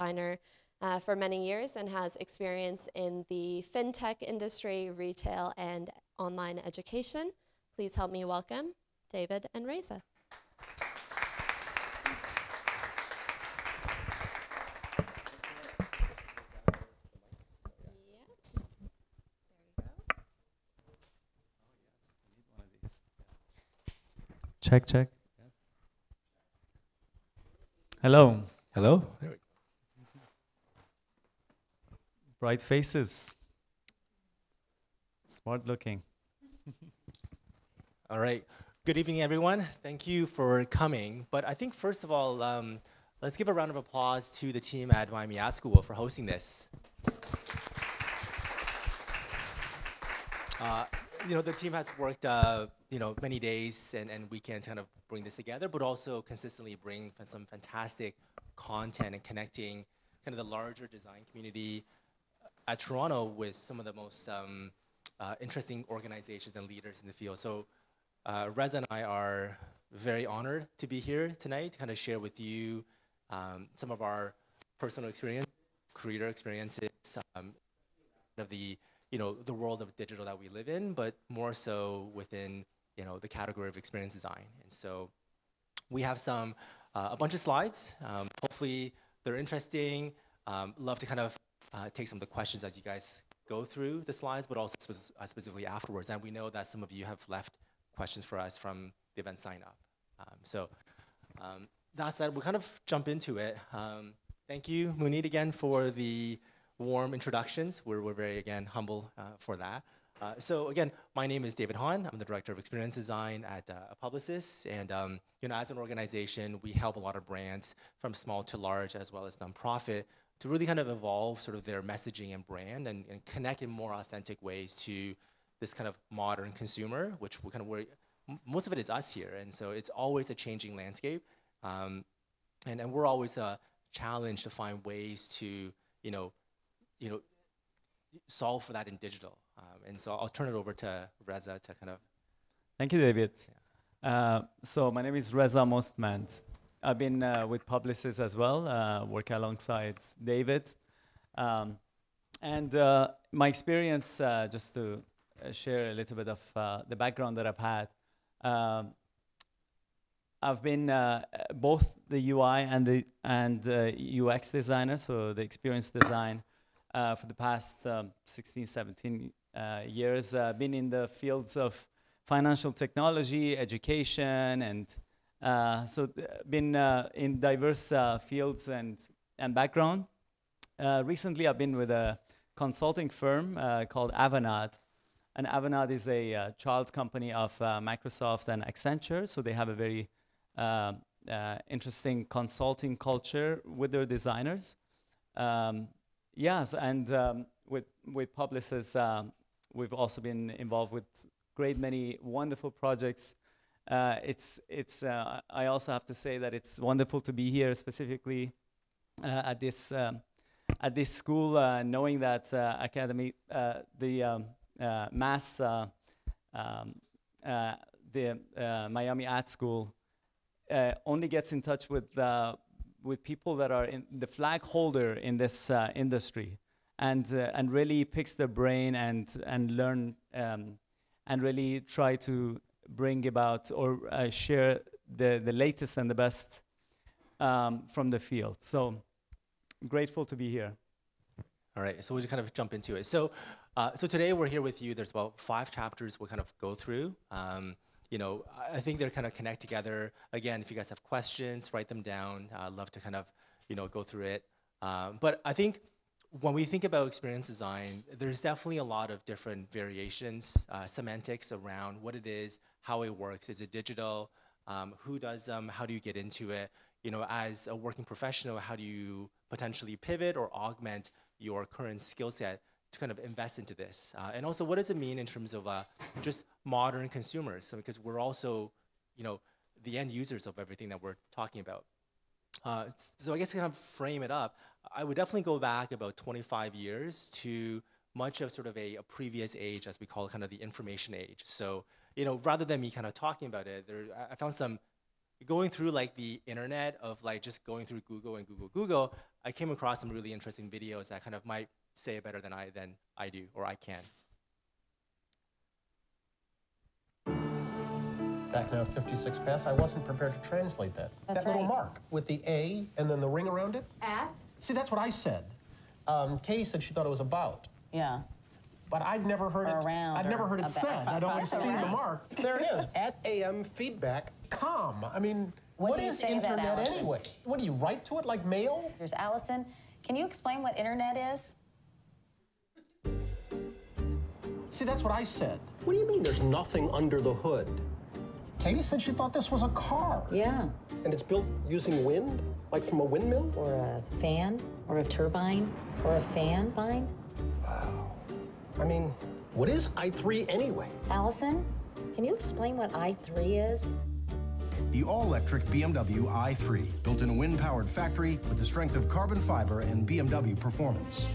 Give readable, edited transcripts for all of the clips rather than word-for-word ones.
designer for many years and has experience in the fintech industry, retail, and online education. Please help me welcome David and Reza. Check, check. Yes. Hello. Hello. Bright faces. Smart looking. All right. Good evening, everyone. Thank you for coming. But I think, first of all, let's give a round of applause to the team at Miami Ad School for hosting this. The team has worked, many days and weekends to kind of bring this together, but also consistently bring some fantastic content and connecting kind of the larger design community at Toronto with some of the most interesting organizations and leaders in the field. So Reza and I are very honored to be here tonight to kind of share with you some of our personal experience, career experiences, of the world of digital that we live in, but more so within the category of experience design. And so we have a bunch of slides. Hopefully they're interesting. Love to kind of take some of the questions as you guys go through the slides, but also specifically afterwards. And we know that some of you have left questions for us from the event sign up. That said, we'll kind of jump into it. Thank you, Munir, again, for the warm introductions. We're very, again, humble for that. So again, my name is David Han. I'm the Director of Experience Design at Publicis. And as an organization, we help a lot of brands from small to large, as well as nonprofit, to really kind of evolve sort of their messaging and brand and connect in more authentic ways to this kind of modern consumer, which we kind of most of it is us here. And so it's always a changing landscape. And we're always challenged to find ways to, solve for that in digital. And so I'll turn it over to Reza to kind of. Thank you, David. Yeah. So my name is Reza Mostmand. I've been with Publicis as well, work alongside David. And my experience, just to share a little bit of the background that I've had. I've been both the UI and the UX designer, so the experience design, for the past 16, 17 years. Been in the fields of financial technology, education, and so been in diverse fields and background. Recently, I've been with a consulting firm called Avanade. And Avanade is a child company of Microsoft and Accenture, so they have a very interesting consulting culture with their designers. Yes, and with Publicis, we've also been involved with many wonderful projects. I also have to say that it's wonderful to be here, specifically at this school, knowing that academy, the Miami Ad School only gets in touch with people that are in the flag holder in this industry, and really picks their brain and learn and really try to bring about or share the latest and the best from the field. So grateful to be here. All right, so we'll just kind of jump into it. So today we're here with you. There's about 5 chapters we'll kind of go through. I think they're kind of connect together. Again, if you guys have questions, write them down. I'd love to kind of, go through it. But I think when we think about experience design, there's definitely a lot of different variations, semantics around what it is, how it works. Is it digital? Who does them? How do you get into it? As a working professional, how do you potentially pivot or augment your current skill set to kind of invest into this? And also, what does it mean in terms of just modern consumers? So, because we're also, the end users of everything that we're talking about. So I guess to kind of frame it up, I would definitely go back about 25 years to much of sort of a previous age, as we call it, kind of the information age. So, rather than me kind of talking about it, I found some going through like the internet of like just going through Google and Google, I came across some really interesting videos that kind of might say it better than I do, or I can. Back now, 56 past, I wasn't prepared to translate that. That's that little right. mark with the A and then the ring around it. At? See, that's what I said. Katie said she thought it was about. Yeah. But I'd never heard Or it. around I'd never or heard it about. said. I'd always That's seen the right. mark. There it is. At amfeedback.com. I mean, What what do you is say to that, internet Allison? anyway? What do you write to it like mail? There's Allison. Can you explain what internet is? See, that's what I said. What do you mean there's nothing under the hood? Katie said she thought this was a car. Yeah. And it's built using wind? Like from a windmill? Or a fan, or a turbine, or a fan vine. I mean, what is I3 anyway? Allison, can you explain what I3 is? The all-electric BMW i3, built in a wind-powered factory with the strength of carbon fiber and BMW performance.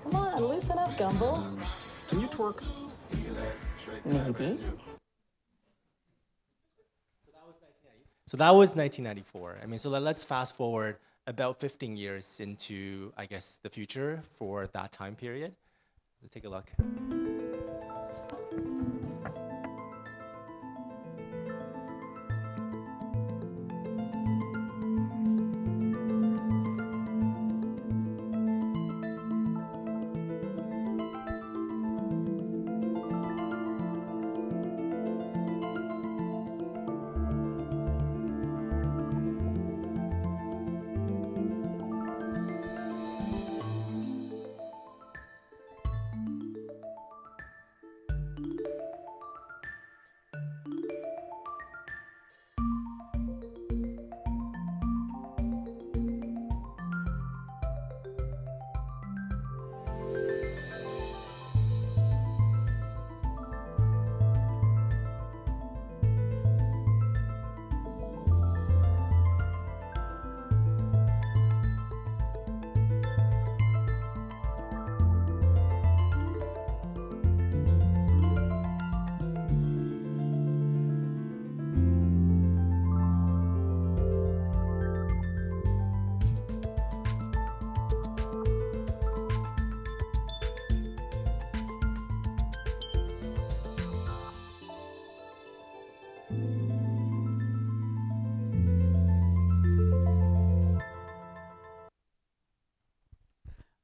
Come on, loosen up, Gumbel. Can you twerk? Maybe. So that was 1994. I mean, so let's fast forward about 15 years into, I guess, the future for that time period. Let's take a look.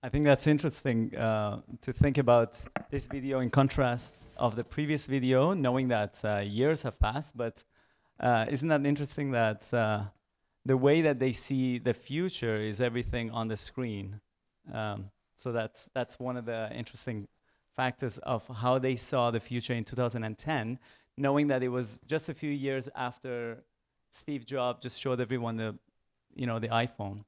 I think that's interesting to think about this video in contrast of the previous video, knowing that years have passed. But isn't that interesting that the way that they see the future is everything on the screen? So that's one of the interesting factors of how they saw the future in 2010, knowing that it was just a few years after Steve Jobs just showed everyone the iPhone.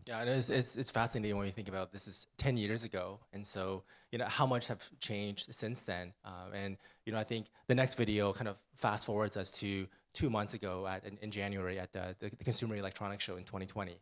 Yeah, and it's fascinating when you think about this is 10 years ago, and so how much have changed since then. And I think the next video kind of fast forwards us to 2 months ago in January at the Consumer Electronics Show in 2020.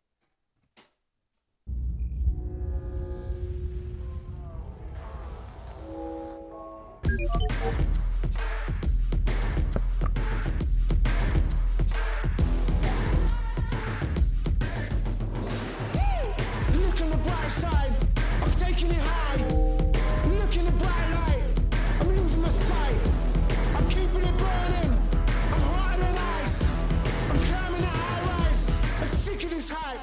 Look on the bright side, I'm taking it high. Look in the bright light, I'm losing my sight. I'm keeping it burning, I'm hotter than ice. I'm climbing the high rise, I'm sick of this hype.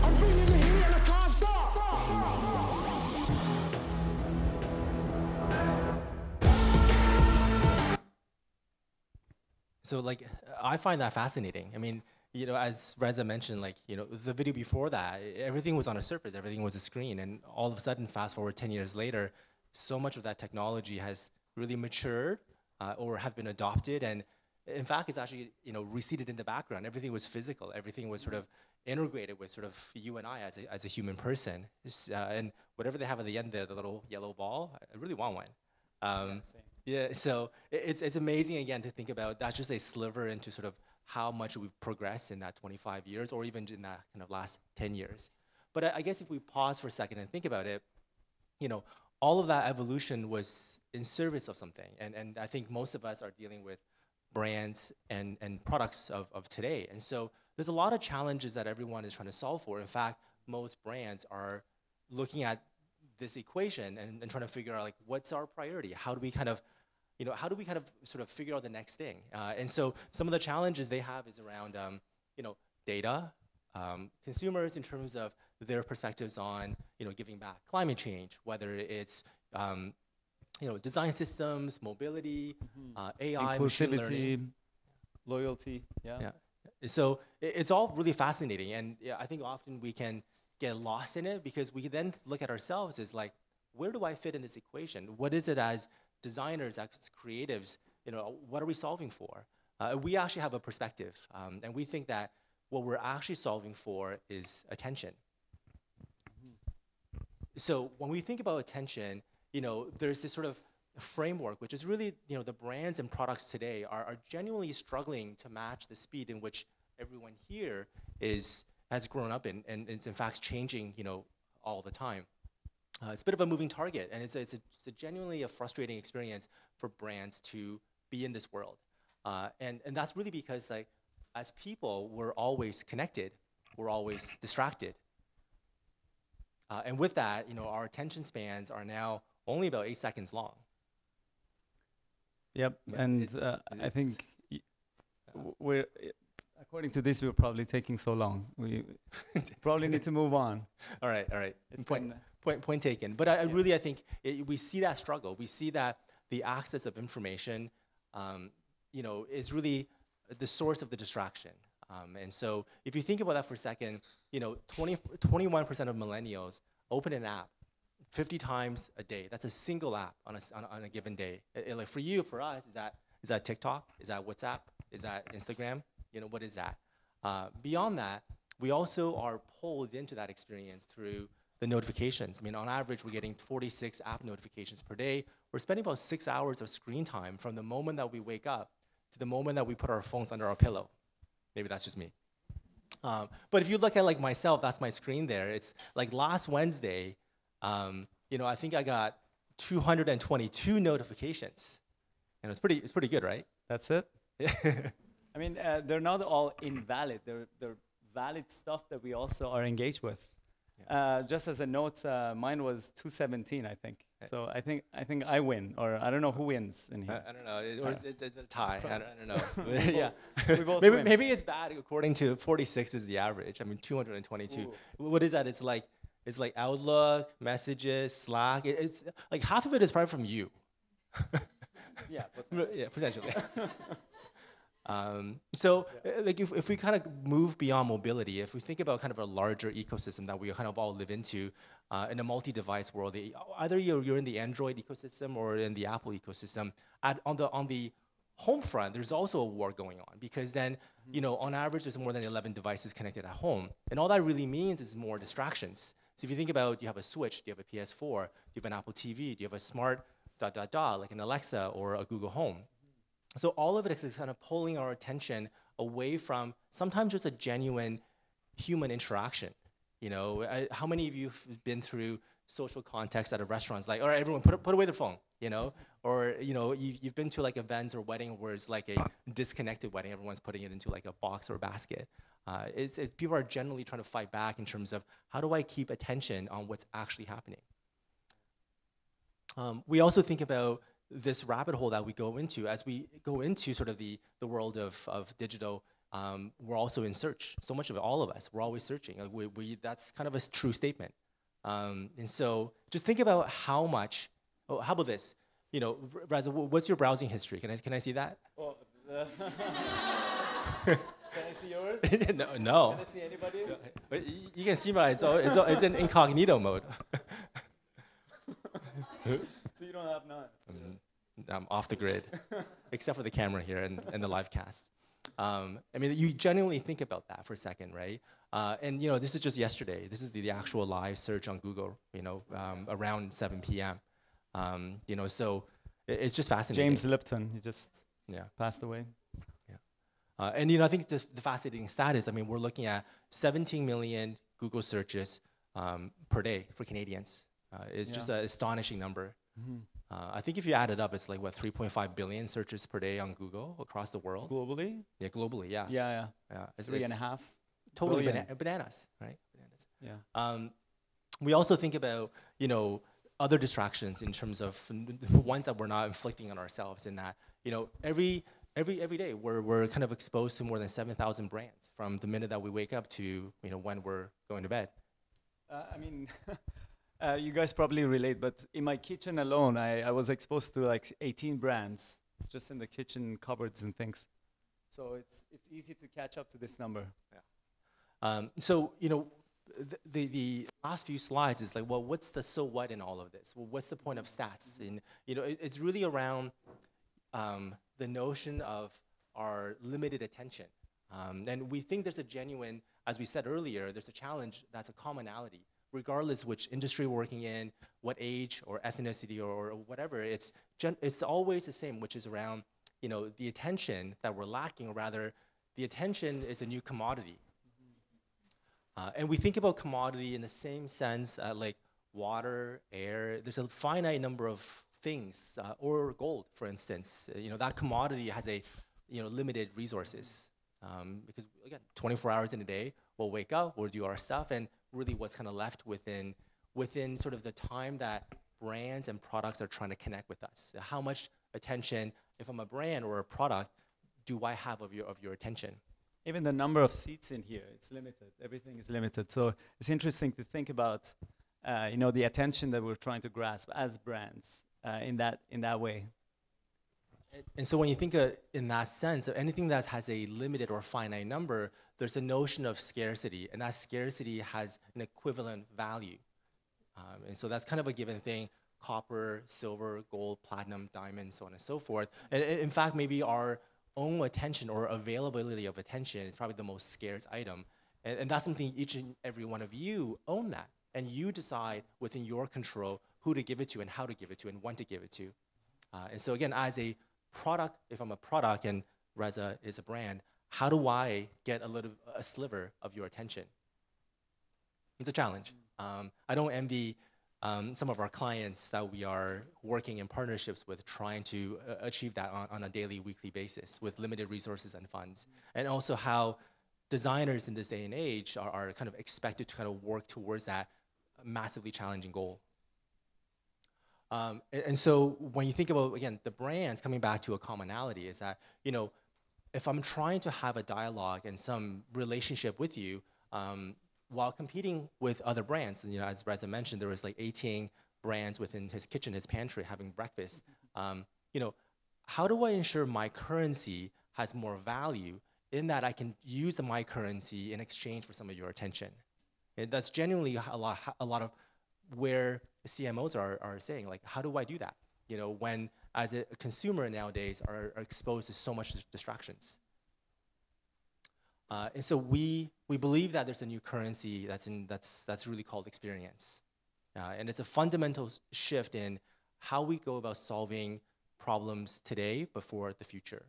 I'm bringing the heat and I can't stop. So like, I find that fascinating. I mean, as Reza mentioned, like, the video before that, everything was on a surface, everything was a screen, and all of a sudden, fast forward 10 years later, so much of that technology has really matured or have been adopted, and in fact, it's actually, receded in the background. Everything was physical, everything was sort of, integrated with sort of you and I as a human person. And whatever they have at the end there, the little yellow ball, I really want one. Yeah, so it's amazing again to think about that's just a sliver into sort of how much we've progressed in that 25 years or even in that kind of last 10 years. But I guess if we pause for a second and think about it, you know, all of that evolution was in service of something. And I think most of us are dealing with brands and products of today. And so there's a lot of challenges that everyone is trying to solve for. In fact, most brands are looking at this equation and trying to figure out like what's our priority? How do we kind of, you know, how do we kind of sort of figure out the next thing? And so some of the challenges they have is around, you know, data, consumers in terms of their perspectives on, you know, giving back, climate change, whether it's, you know, design systems, mobility, AI, machine learning, loyalty. Yeah. So it's all really fascinating, and yeah, I think often we can get lost in it because we then look at ourselves as like, where do I fit in this equation? What is it as designers, as creatives, you know, what are we solving for? We actually have a perspective, and we think that what we're actually solving for is attention. So when we think about attention, you know, there's this sort of framework, which is really, you know, the brands and products today are genuinely struggling to match the speed in which everyone here has grown up in, and it's in fact changing, you know, all the time. It's a bit of a moving target, and it's a genuinely a frustrating experience for brands to be in this world. And that's really because, like, as people, we're always connected, we're always distracted. And with that, you know, our attention spans are now only about 8 seconds long. Yep, and I think we're, according to this, we're probably taking so long. We probably need to move on. All right. It's point taken. But I really, I think we see that struggle. We see that the access of information, you know, is really the source of the distraction. And so if you think about that for a second, you know, 21% of millennials open an app 50 times a day. That's a single app on a given day. Like for you, for us, is that TikTok? Is that WhatsApp? Is that Instagram? You know, what is that? Beyond that, we also are pulled into that experience through the notifications. I mean, on average, we're getting 46 app notifications per day. We're spending about 6 hours of screen time from the moment that we wake up to the moment that we put our phones under our pillow. Maybe that's just me. But if you look at like myself, that's my screen there. It's like last Wednesday, you know, I think I got 222 notifications, and it's pretty good, right? That's it. I mean, they're not all invalid. They're valid stuff that we also are engaged with. Yeah. Just as a note, mine was 217, I think. So I think I win, or I don't know who wins in here. I don't know. It's a tie. I don't know. Yeah. We both win. Maybe it's bad according to 46 is the average. I mean, 222. Ooh. What is that? It's like Outlook, Messages, Slack. It's like half of it is probably from you. Yeah. Yeah, potentially. So like if we kind of move beyond mobility, if we think about kind of a larger ecosystem that we kind of all live into in a multi-device world, either you're in the Android ecosystem or in the Apple ecosystem, on the home front, there's also a war going on because then, you know, on average, there's more than 11 devices connected at home. And all that really means is more distractions. So if you think about, do you have a Switch, do you have a PS4, do you have an Apple TV, do you have a smart ... like an Alexa or a Google Home? So all of it is kind of pulling our attention away from sometimes just a genuine human interaction. You know, how many of you have been through social context at a restaurant? It's like, all right, everyone, put away their phone, you know? Or, you know, you've been to like events or wedding where it's like a disconnected wedding. Everyone's putting it into like a box or a basket. People are generally trying to fight back in terms of how do I keep attention on what's actually happening? We also think about this rabbit hole that we go into. As we go into sort of the world of digital, we're also in search. So much of it, all of us, we're always searching. Like that's kind of a true statement. And so just think about how much, how about this? You know, Reza, what's your browsing history? Can I see that? Well, can I see yours? No. Can I see anybody's? No. But you can see mine. It's in incognito mode. So you don't have none? I'm off the grid, except for the camera here and the live cast. I mean, you genuinely think about that for a second, right? And this is just yesterday. This is the actual live search on Google, around 7 p.m. So it's just fascinating. James Lipton, he just passed away. And I think the fascinating stat is, I mean, we're looking at 17 million Google searches per day for Canadians. It's just an astonishing number. I think if you add it up, it's like, what, 3.5 billion searches per day on Google across the world? Globally? Yeah, globally, yeah. Yeah. It's 3.5 totally billion. Bananas, right? Bananas. Yeah. We also think about, other distractions in terms of ones that we're not inflicting on ourselves, in that, every day we're kind of exposed to more than 7,000 brands from the minute that we wake up to when we're going to bed. I mean, you guys probably relate, but in my kitchen alone, I was exposed to like 18 brands just in the kitchen cupboards and things. So it's easy to catch up to this number. So the last few slides is like, well, what's the so what in all of this? Well, what's the point of stats? And it's really around the notion of our limited attention. And we think there's a genuine, as we said earlier, there's a challenge that's a commonality, regardless which industry we're working in, what age or ethnicity or whatever. It's always the same, which is around the attention that we're lacking, or rather, the attention is a new commodity. And we think about commodity in the same sense, like water, air. There's a finite number of things, or gold, for instance. That commodity has a limited resources, because again, 24 hours in a day, we'll wake up, we'll do our stuff, and really what's kind of left within sort of the time that brands and products are trying to connect with us. How much attention, if I'm a brand or a product, do I have of your attention? Even the number of seats in here, it's limited. Everything is limited. So it's interesting to think about, the attention that we're trying to grasp as brands in that way. And so when you think in that sense, of anything that has a limited or finite number, there's a notion of scarcity, and that scarcity has an equivalent value. And so that's kind of a given thing: copper, silver, gold, platinum, diamond, so on and so forth. And in fact, maybe our own attention or availability of attention is probably the most scarce item. And that's something each and every one of you own that. And you decide within your control who to give it to and how to give it to and when to give it to. And so again, as a product, if I'm a product and Reza is a brand, how do I get a sliver of your attention? It's a challenge. I don't envy some of our clients that we are working in partnerships with, trying to achieve that on a daily, weekly basis with limited resources and funds. And also how designers in this day and age are kind of expected to kind of work towards that massively challenging goal. And so when you think about, again, the brands, coming back to a commonality, is that, if I'm trying to have a dialogue and some relationship with you, while competing with other brands, and as Reza mentioned, there was like 18 brands within his kitchen, his pantry, having breakfast. How do I ensure my currency has more value, in that I can use my currency in exchange for some of your attention? And that's genuinely a lot of where CMOs are saying, like, how do I do that? When as a consumer nowadays are exposed to so much distractions. And so we believe that there's a new currency that's really called experience. And it's a fundamental shift in how we go about solving problems today before the future.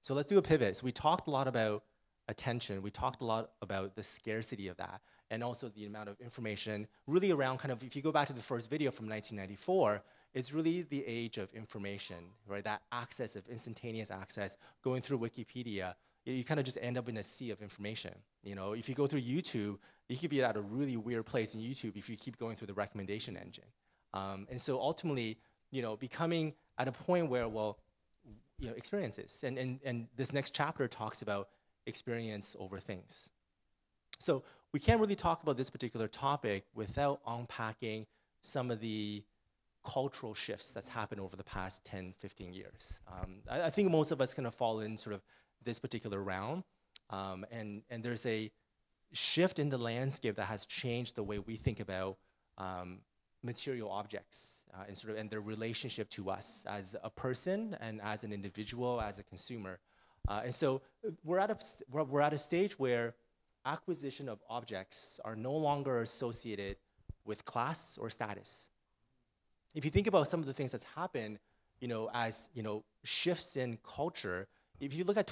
So let's do a pivot. So we talked a lot about attention. We talked a lot about the scarcity of that, and also the amount of information really around kind of, if you go back to the first video from 1994, it's really the age of information, right? That access of instantaneous access, going through Wikipedia, you kind of just end up in a sea of information. If you go through YouTube, you could be at a really weird place in YouTube if you keep going through the recommendation engine. And so ultimately, becoming at a point where, experiences. And this next chapter talks about experience over things. So we can't really talk about this particular topic without unpacking some of the cultural shifts that's happened over the past 10, 15 years. I think most of us kind of fall in sort of this particular realm. And there's a shift in the landscape that has changed the way we think about material objects and their relationship to us as a person and as an individual, as a consumer. And so we're at a stage where acquisition of objects are no longer associated with class or status. If you think about some of the things that's happened, as shifts in culture, if you look at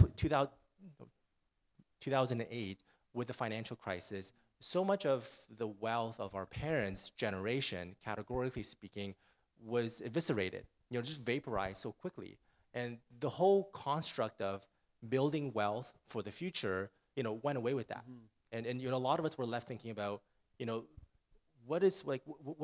2008 with the financial crisis, so much of the wealth of our parents' generation, categorically speaking, was eviscerated, just vaporized so quickly. And the whole construct of building wealth for the future, went away with that. And a lot of us were left thinking about, what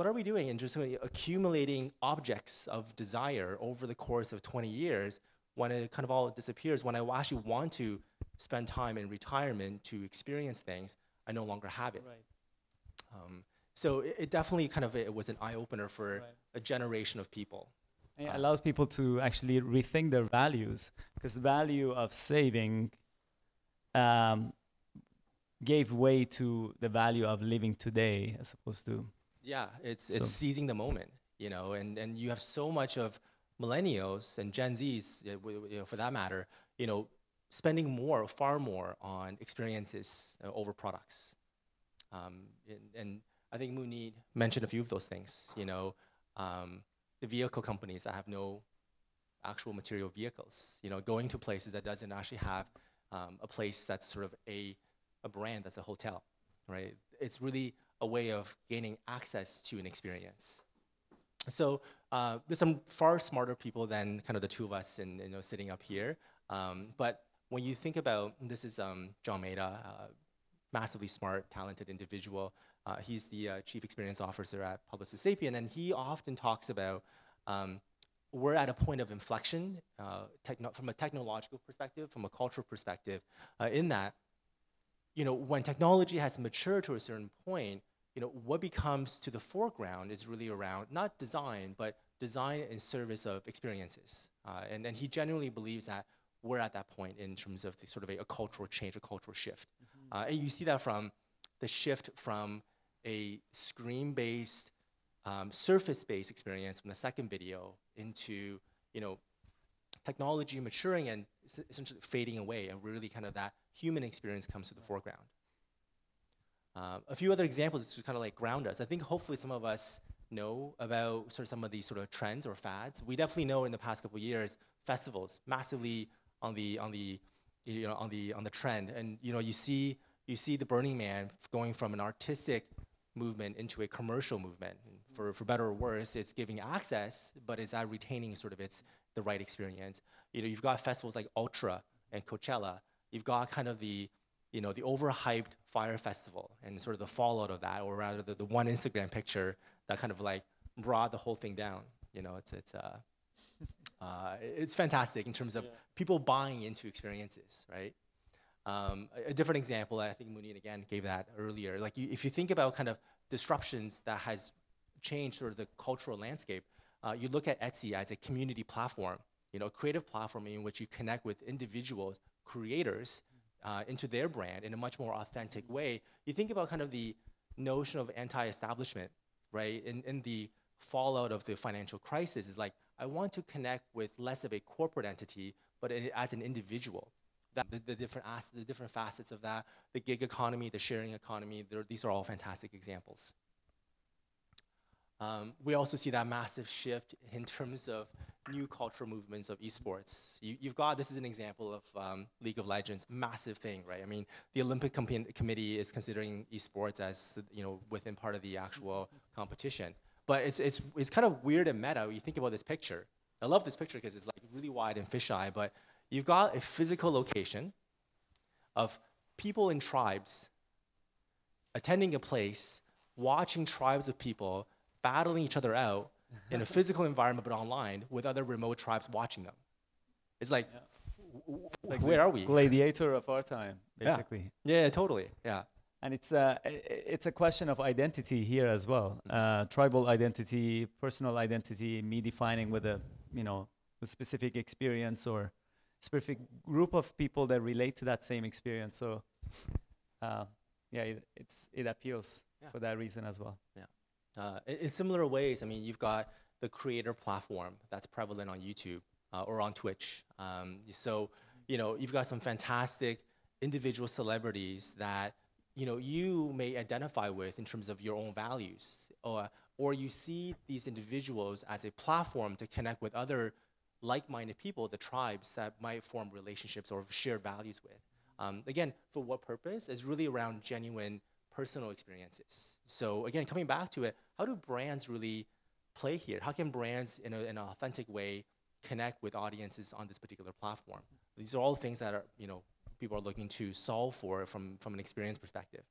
are we doing in just accumulating objects of desire over the course of 20 years when it kind of all disappears, when I actually want to spend time in retirement to experience things, I no longer have it. Right. So it definitely it was an eye-opener for a generation of people. And it allows people to actually rethink their values, because the value of saving gave way to the value of living today as opposed to. Yeah, it's seizing the moment, and you have so much of millennials and Gen Zs, for that matter, spending far more on experiences over products. And I think Munir mentioned a few of those things, the vehicle companies that have no actual material vehicles, going to places that doesn't actually have a place that's sort of a brand that's a hotel, right? It's really a way of gaining access to an experience. So there's some far smarter people than kind of the two of us sitting up here. But when you think about, this is John Maeda, massively smart, talented individual. He's the Chief Experience Officer at Publicis Sapient, and he often talks about we're at a point of inflection from a technological perspective, from a cultural perspective, in that, when technology has matured to a certain point, what becomes to the foreground is really around not design, but design in service of experiences. And he genuinely believes that we're at that point in terms of the sort of a cultural change, a cultural shift. And you see that from the shift from a screen-based, surface-based experience from the second video into, technology maturing and essentially fading away, and really kind of that human experience comes to the foreground. A few other examples to kind of like ground us. I think hopefully some of us know about sort of some of these sort of trends or fads. We definitely know in the past couple of years, festivals massively on the trend, and you see the Burning Man going from an artistic movement into a commercial movement. For better or worse, it's giving access, but is that retaining sort of the right experience? You've got festivals like Ultra and Coachella. You've got kind of the overhyped Fire Festival and sort of the fallout of that, or rather the one Instagram picture that kind of like brought the whole thing down. It's fantastic in terms of people buying into experiences, right? A different example, I think Munir again gave that earlier. Like if you think about kind of disruptions that has changed sort of the cultural landscape, you look at Etsy as a community platform, a creative platform in which you connect with individuals, creators, into their brand in a much more authentic way. You think about kind of the notion of anti-establishment, right? In the fallout of the financial crisis is like, I want to connect with less of a corporate entity, but as an individual. The different facets of that, the gig economy, the sharing economy, these are all fantastic examples. We also see that massive shift in terms of new cultural movements of esports. This is an example of League of Legends, massive thing, right? I mean, the Olympic Committee is considering esports as, within part of the actual competition. But it's kind of weird and meta when you think about this picture. I love this picture because it's like really wide and fisheye, but you've got a physical location of people in tribes attending a place, watching tribes of people battling each other out in a physical environment, but online with other remote tribes watching them. It's like, where are we? Gladiator of our time, basically. Yeah, totally. Yeah. And it's a question of identity here as well. Tribal identity, personal identity, me defining with a specific experience or specific group of people that relate to that same experience. So, it appeals for that reason as well. Yeah. In similar ways, I mean, you've got the creator platform that's prevalent on YouTube or on Twitch. So, you've got some fantastic individual celebrities that, you may identify with in terms of your own values, or you see these individuals as a platform to connect with other like-minded people, the tribes that might form relationships or shared values with. Again, for what purpose? It's really around genuine personal experiences. So again, coming back to it, how do brands really play here? How can brands, in an authentic way, connect with audiences on this particular platform? These are all things that are, people are looking to solve for from an experience perspective.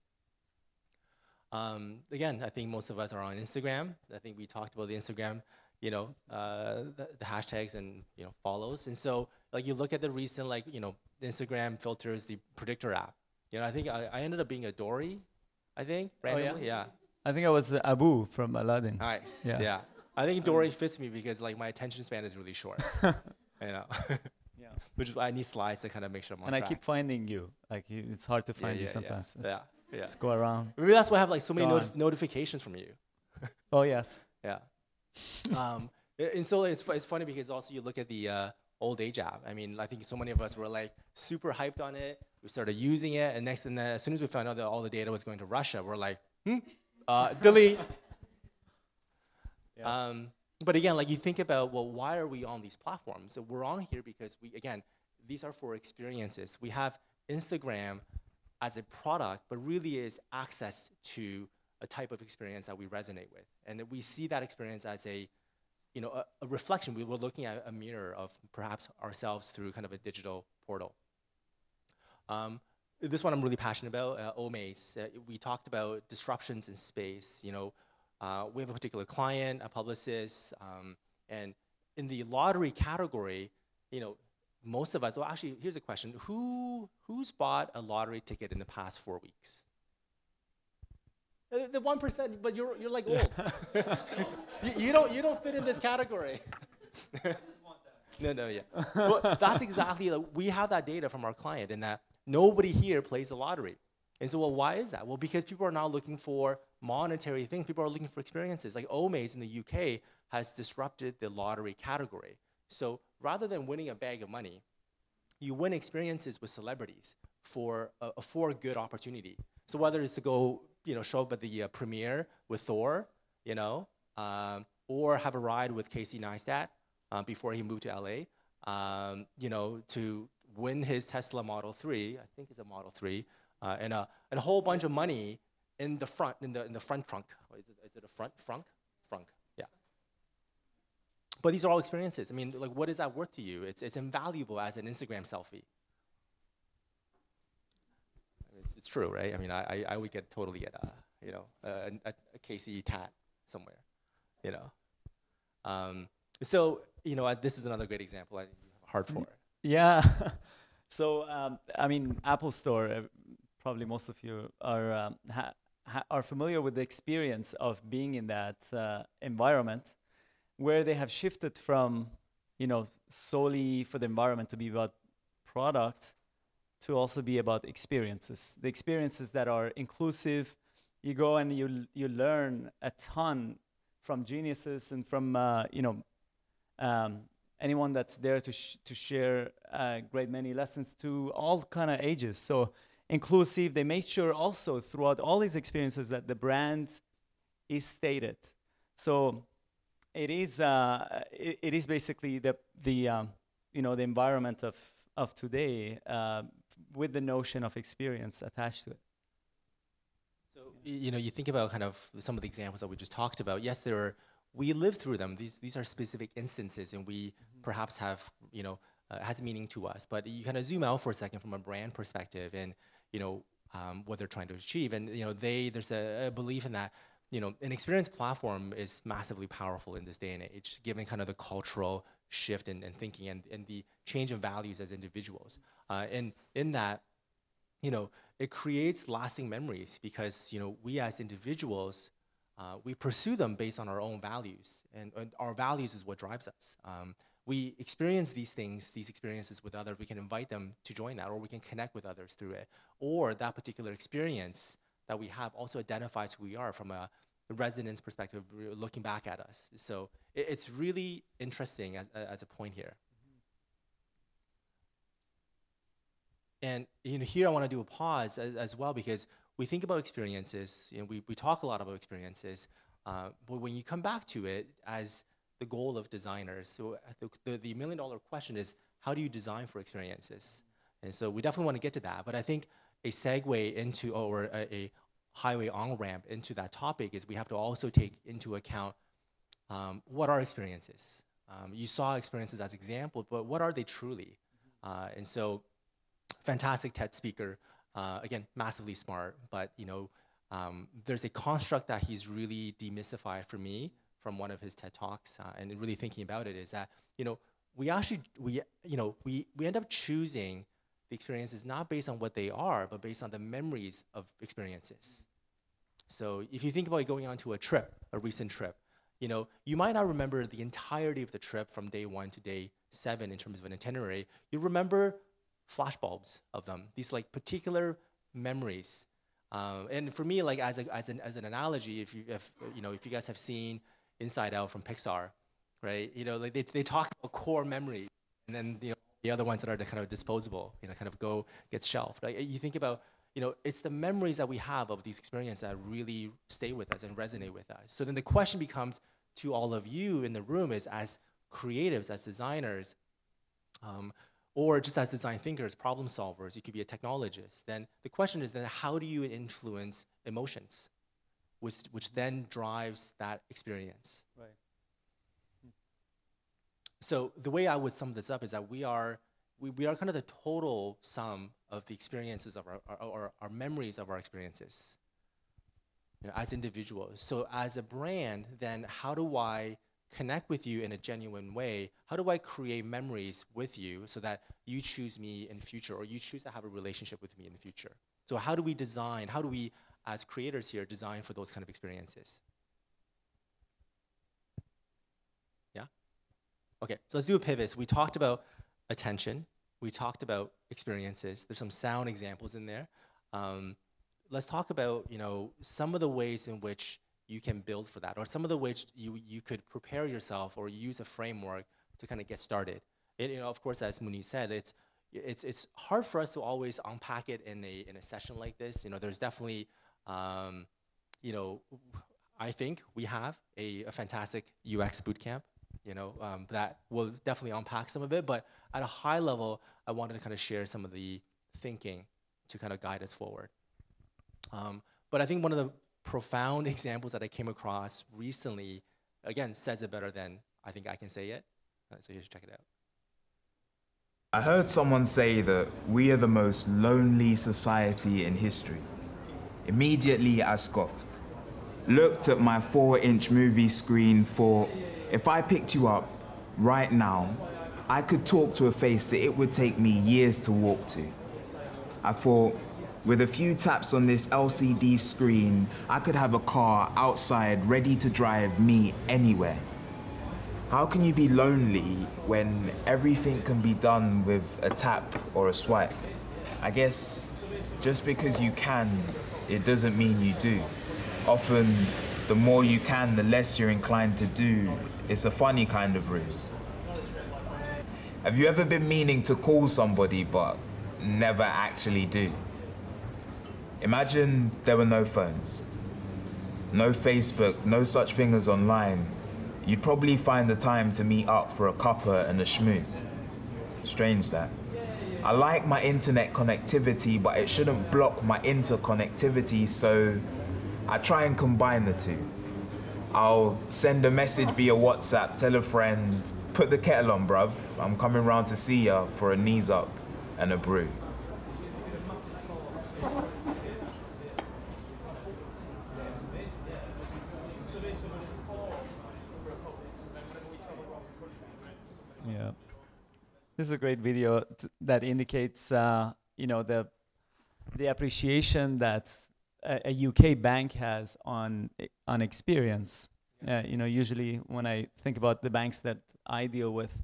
Again, I think most of us are on Instagram. I think we talked about the Instagram, the hashtags and follows. And so, like, you look at the recent, like, Instagram filters, the predictor app. I think I ended up being a Dory, I think, randomly. Yeah. I think I was Abu from Aladdin. Nice. Yeah. I think Dory fits me because, like, my attention span is really short. Yeah. Which is why I need slides to kind of make sure I'm on track. I keep finding you. Like, it's hard to find you sometimes. Yeah. Just go around. Maybe that's why I have, like, so many notifications from you. Oh, yes. Yeah. And so it's funny because also you look at the old age app. I mean, I think so many of us were, like, super hyped on it. We started using it, and as soon as we found out that all the data was going to Russia, we're like, delete. Yeah. But again, like, you think about, well, why are we on these platforms? So we're on here because these are for experiences. We have Instagram as a product, but really is access to a type of experience that we resonate with. And we see that experience as a reflection. We were looking at a mirror of perhaps ourselves through kind of a digital portal. This one I'm really passionate about, Omaze. We talked about disruptions in space. We have a particular client, a Publicis, and in the lottery category, most of us, well, actually, here's a question. Who's bought a lottery ticket in the past 4 weeks? The 1%, but you're like old. you don't fit in this category. I just want that. No, yeah. Well, that's exactly, like, we have that data from our client in that nobody here plays the lottery. And so, well, why is that? Well, because people are now looking for monetary things. People are looking for experiences. Like Omaze in the UK has disrupted the lottery category. So rather than winning a bag of money, you win experiences with celebrities for a good opportunity. So whether it's to go, show up at the premiere with Thor, or have a ride with Casey Neistat before he moved to LA, to win his Tesla Model 3, I think it's a Model 3, and a whole bunch of money in the front, in the front trunk. Is it a front? Frunk, yeah. But these are all experiences. I mean, like, what is that worth to you? It's invaluable as an Instagram selfie. It's true, right? I mean, I would totally get a Casey tat somewhere, So, this is another great example. I think you have a heart for it. Yeah. So, I mean, Apple Store, probably most of you are familiar with the experience of being in that environment where they have shifted from, solely for the environment to be about product to also be about experiences. The experiences that are inclusive. You go and you learn a ton from geniuses and from, anyone that's there to share a great many lessons to all kind of ages. So inclusive, they make sure also throughout all these experiences that the brand is stated. So it is basically the environment of today with the notion of experience attached to it. So you think about kind of some of the examples that we just talked about. Yes, we live through them. These are specific instances, and we perhaps have has meaning to us. But you kind of zoom out for a second from a brand perspective, and what they're trying to achieve. And there's a belief in that an experience platform is massively powerful in this day and age, given kind of the cultural shift in thinking and the change in values as individuals. And in that, it creates lasting memories because we as individuals, we pursue them based on our own values, and our values is what drives us. We experience these experiences with others. We can invite them to join that, or we can connect with others through it. Or that particular experience that we have also identifies who we are from a resonance perspective, looking back at us. So it's really interesting as a point here. And here I want to do a pause as well, because we think about experiences, we talk a lot about experiences, but when you come back to it as the goal of designers, so the million-dollar question is, how do you design for experiences? And so we definitely want to get to that, but I think a segue into, or a highway on-ramp into that topic is we have to also take into account what are experiences? You saw experiences as example, but what are they truly? And so, fantastic TED speaker, again, massively smart, but there's a construct that he's really demystified for me from one of his TED Talks, and really thinking about it is that, we end up choosing the experiences not based on what they are, but based on the memories of experiences. So if you think about going on to a recent trip, you might not remember the entirety of the trip from day 1 to day 7 in terms of an itinerary. You remember flashbulbs of them, these like particular memories. And for me, like as an analogy, if you guys have seen Inside Out from Pixar, right? Like they talk about core memories, and then the other ones that are the kind of disposable, kind of go get shelved. Right? You think about, it's the memories that we have of these experiences that really stay with us and resonate with us. So then the question becomes to all of you in the room is, as creatives, as designers, or just as design thinkers, problem solvers, you could be a technologist, then the question is then how do you influence emotions, which then drives that experience? Right. So the way I would sum this up is that we are kind of the total sum of the experiences of our memories of our experiences, as individuals. So as a brand, then how do I connect with you in a genuine way? How do I create memories with you so that you choose me in the future, or you choose to have a relationship with me in the future? So how do we design, how do we, as creators here, design for those kind of experiences? Yeah? Okay, so let's do a pivot. So we talked about attention. We talked about experiences. There's some sound examples in there. Let's talk about, some of the ways in which you can build for that, or some of the ways you could prepare yourself or use a framework to kind of get started. Of course, as Muniz said, it's hard for us to always unpack it in a session like this. There's definitely, I think we have a fantastic UX bootcamp, that will definitely unpack some of it. But at a high level, I wanted to kind of share some of the thinking to kind of guide us forward. But I think one of the profound examples that I came across recently, again, says it better than I think I can say it. So you should check it out. I heard someone say that we are the most lonely society in history. Immediately I scoffed, looked at my 4-inch movie screen, thought, if I picked you up right now, I could talk to a face that it would take me years to walk to. I thought, with a few taps on this LCD screen, I could have a car outside ready to drive me anywhere. How can you be lonely when everything can be done with a tap or a swipe? I guess just because you can, it doesn't mean you do. Often, the more you can, the less you're inclined to do. It's a funny kind of ruse. Have you ever been meaning to call somebody but never actually do? Imagine there were no phones, no Facebook, no such thing as online. You'd probably find the time to meet up for a cuppa and a schmooze. Strange that. I like my internet connectivity, but it shouldn't block my interconnectivity, so I try and combine the two. I'll send a message via WhatsApp, tell a friend, put the kettle on, bruv. I'm coming round to see ya for a knees up and a brew. Yeah, this is a great video that indicates, the appreciation that a UK bank has on experience. Usually when I think about the banks that I deal with,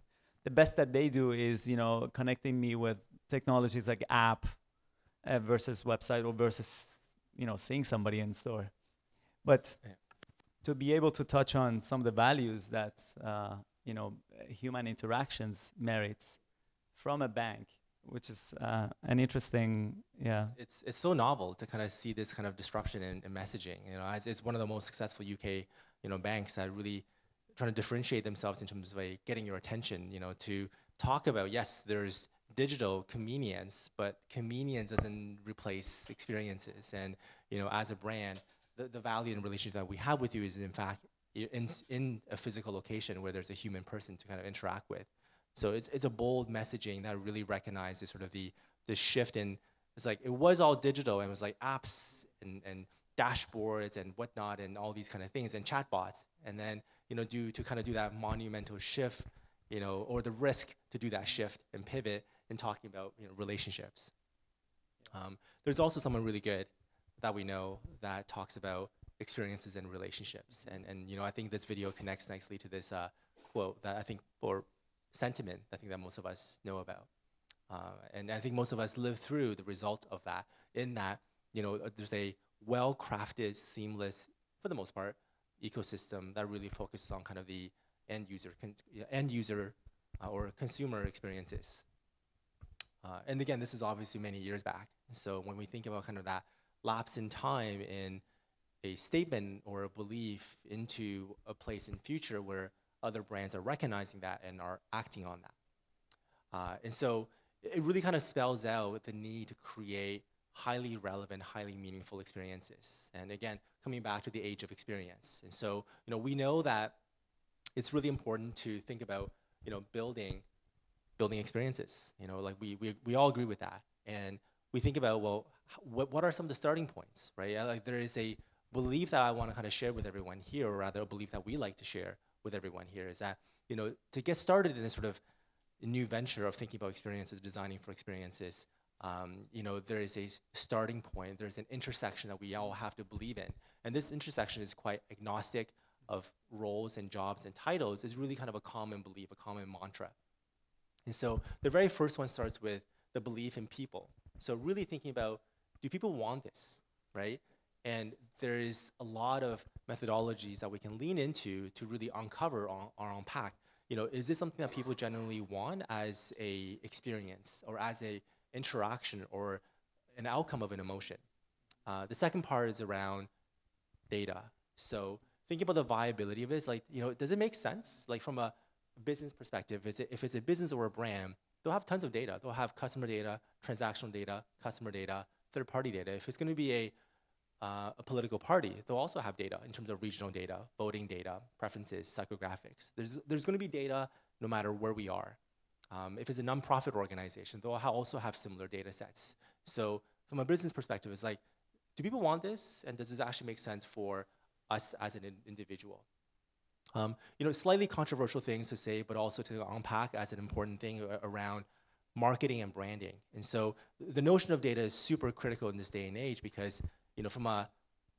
the best that they do is, connecting me with technologies like app versus website, or versus, seeing somebody in store. But to be able to touch on some of the values that human interactions merits from a bank which is an interesting, yeah. It's so novel to kind of see this kind of disruption in messaging. You know, it's one of the most successful UK, you know, banks that really trying to differentiate themselves in terms of getting your attention. You know, to talk about, yes, there's digital convenience, but convenience doesn't replace experiences. And you know, as a brand, the value and relationship that we have with you is in fact in a physical location where there's a human person to kind of interact with. So it's a bold messaging that really recognizes sort of the shift in, it's like, it was all digital and it was like apps and dashboards and whatnot and all these kind of things and chatbots. And then, you know, to kind of do that monumental shift, you know, or the risk to do that shift and pivot in talking about, you know, relationships. There's also someone really good that we know that talks about experiences and relationships. And you know, I think this video connects nicely to this quote that I think, or sentiment, I think that most of us know about. And I think most of us live through the result of that, in that, you know, there's a well-crafted, seamless, for the most part, ecosystem that really focuses on kind of the end user or consumer experiences. And again, this is obviously many years back. So when we think about kind of that lapse in time in a statement or a belief into a place in future where other brands are recognizing that and are acting on that. And so it really kind of spells out the need to create highly relevant, highly meaningful experiences. And again, coming back to the age of experience. And so, you know, we know that it's really important to think about, you know, building experiences. You know, like we all agree with that. And we think about, well, what are some of the starting points, right? Like there is a belief that I want to kind of share with everyone here, or rather a belief that we like to share with everyone here, is that, you know, to get started in this sort of new venture of thinking about experiences, designing for experiences, you know, there is a starting point, there's an intersection that we all have to believe in. And this intersection is quite agnostic of roles and jobs and titles, is really kind of a common belief, a common mantra. And so the very first one starts with the belief in people. So really thinking about, do people want this, right? And there is a lot of methodologies that we can lean into to really uncover or unpack. You know, is this something that people genuinely want as a experience or as a interaction or an outcome of an emotion? The second part is around data. So thinking about the viability of this, like, you know, does it make sense? Like from a business perspective, if it's a business or a brand, they'll have tons of data. They'll have customer data, transactional data, customer data, third-party data. If it's going to be a political party, they'll also have data in terms of regional data, voting data, preferences, psychographics. There's going to be data no matter where we are. If it's a nonprofit organization, they'll also have similar data sets. So from a business perspective, it's like, do people want this? And does this actually make sense for us as an individual? You know, slightly controversial things to say, but also to unpack as an important thing around marketing and branding. And so the notion of data is super critical in this day and age because, you know, from a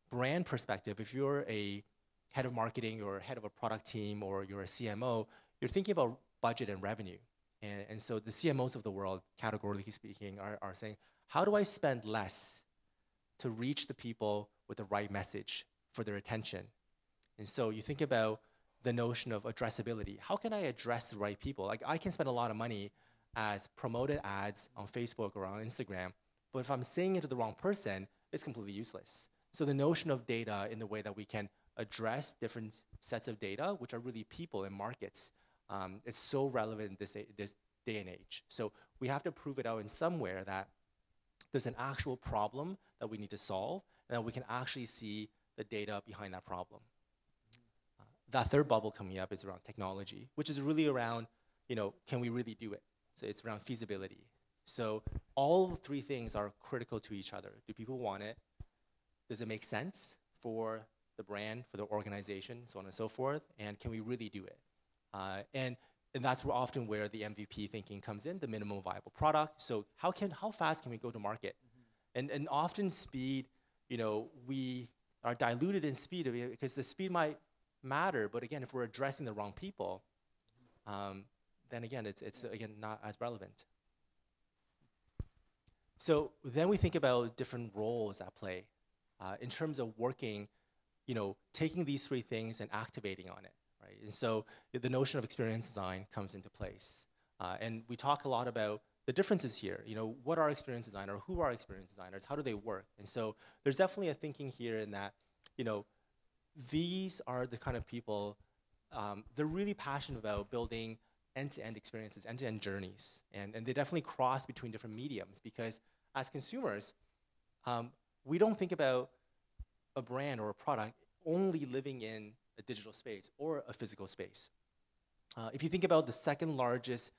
brand perspective, if you're a head of marketing or head of a product team or you're a CMO, you're thinking about budget and revenue. And so the CMOs of the world, categorically speaking, are saying, how do I spend less to reach the people with the right message for their attention? And so you think about the notion of addressability. How can I address the right people? Like I can spend a lot of money as promoted ads on Facebook or on Instagram, but if I'm saying it to the wrong person, it's completely useless. So the notion of data in the way that we can address different sets of data, which are really people and markets, is so relevant in this day and age. So we have to prove it out in somewhere that there's an actual problem that we need to solve, and that we can actually see the data behind that problem. That third bubble coming up is around technology, which is really around, you know, can we really do it? So it's around feasibility. So all three things are critical to each other. Do people want it? Does it make sense for the brand, for the organization, so on and so forth? And can we really do it? And that's often where the MVP thinking comes in, the minimum viable product. So how fast can we go to market? And often speed, you know, we are diluted in speed because the speed might matter, but again, if we're addressing the wrong people, then again, it's again not as relevant. So then we think about different roles at play in terms of working, you know, taking these three things and activating on it, right? And so the notion of experience design comes into place. And we talk a lot about the differences here. You know, what are experience designers? Who are experience designers? How do they work? And so there's definitely a thinking here in that, you know, these are the kind of people, they're really passionate about building end-to-end experiences, end-to-end journeys. And they definitely cross between different mediums, because as consumers, we don't think about a brand or a product only living in a digital space or a physical space. If you think about the second largest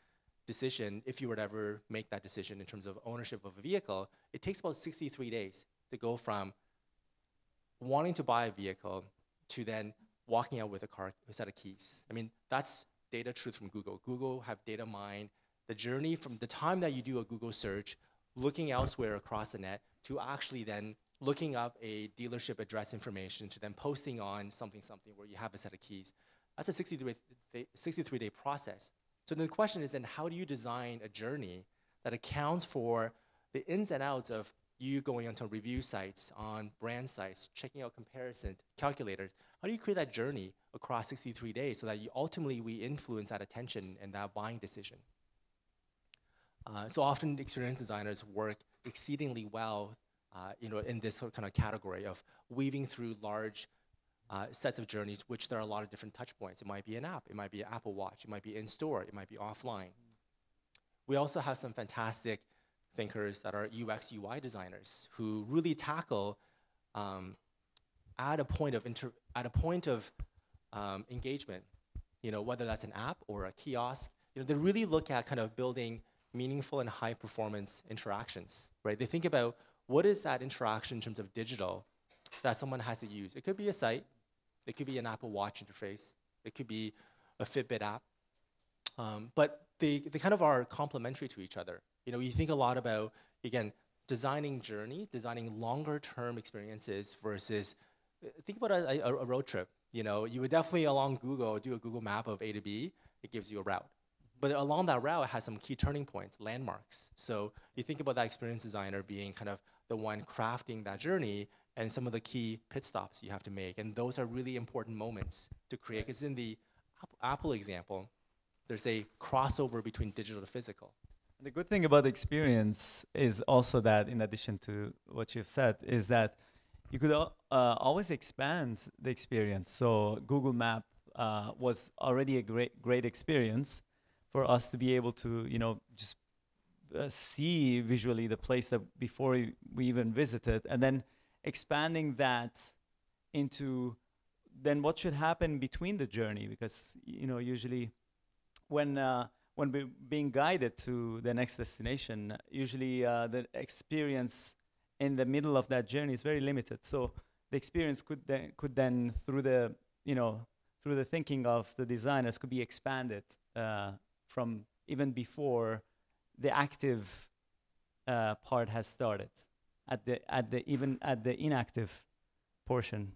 decision, if you were to ever make that decision in terms of ownership of a vehicle, it takes about 63 days to go from wanting to buy a vehicle to then walking out with a set of keys. I mean, that's data truth from Google. Google have data mined the journey from the time that you do a Google search, looking elsewhere across the net, to actually then looking up a dealership address information, to then posting on something where you have a set of keys. That's a 63-day process. So then the question is then, how do you design a journey that accounts for the ins and outs of you going onto review sites, on brand sites, checking out comparisons, calculators? How do you create that journey across 63 days so that ultimately we influence that attention and that buying decision? So often experience designers work exceedingly well in this kind of category of weaving through large sets of journeys, which there are a lot of different touch points. It might be an app, it might be an Apple Watch, it might be in-store, it might be offline. We also have some fantastic thinkers that are UX, UI designers who really tackle at a point of engagement, whether that's an app or a kiosk. They really look at kind of building meaningful and high performance interactions, right? They think about what is that interaction in terms of digital that someone has to use. It could be a site, it could be an Apple Watch interface, it could be a Fitbit app, but they kind of are complementary to each other. You think a lot about, again, designing journey, designing longer term experiences versus, think about a road trip. You would definitely along Google, do a Google map of A to B, it gives you a route. But along that route, it has some key turning points, landmarks. So you think about that experience designer being kind of the one crafting that journey and some of the key pit stops you have to make. And those are really important moments to create. Because in the Apple example, there's a crossover between digital to physical. The good thing about the experience is also that, in addition to what you've said, is that you could always expand the experience. So Google Map was already a great experience for us to be able to, just see visually the place that before we even visited, and then expanding that into then what should happen between the journey, because usually when we're being guided to the next destination, usually the experience in the middle of that journey is very limited. So the experience could then through the thinking of the designers could be expanded from even before the active part has started, even at the inactive portion.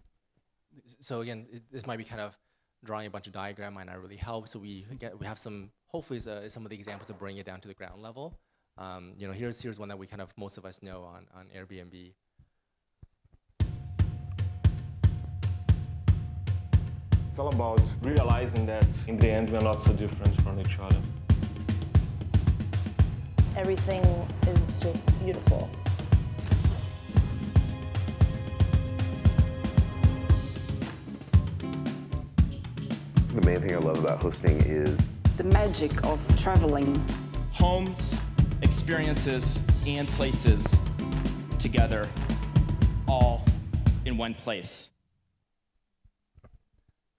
So again, this might be kind of drawing a bunch of diagram might not really help. So we have some, hopefully some of the examples to bring it down to the ground level. Here's one that we kind of, most of us know on Airbnb. It's all about realizing that in the end we're not so different from each other. Everything is just beautiful. The main thing I love about hosting is the magic of traveling. Homes, experiences, and places together, all in one place.